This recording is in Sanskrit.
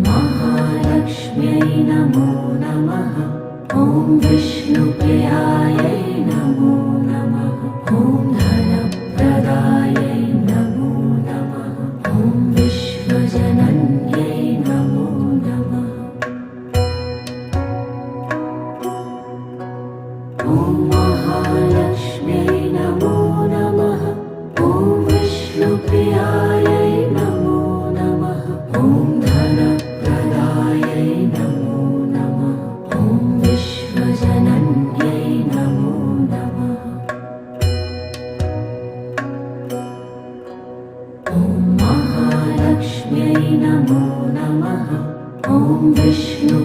महालक्ष्म्यै नमो नमः। ॐ विष्णुप्रियायै नमो नमः। ॐ धनप्रदायै नमो नमः। ॐ विश्वजनन्यै नमो नमः। ॐ महालक्ष्म्यै नमो नमः। ॐ विष्णुप्रियायै नमो नमः। ॐ धनप्रदायै नमो नमः। ॐ विश्वजनन्यै नमो नमः। ॐ महालक्ष्म्यै नमो नमः। ॐ विष्णु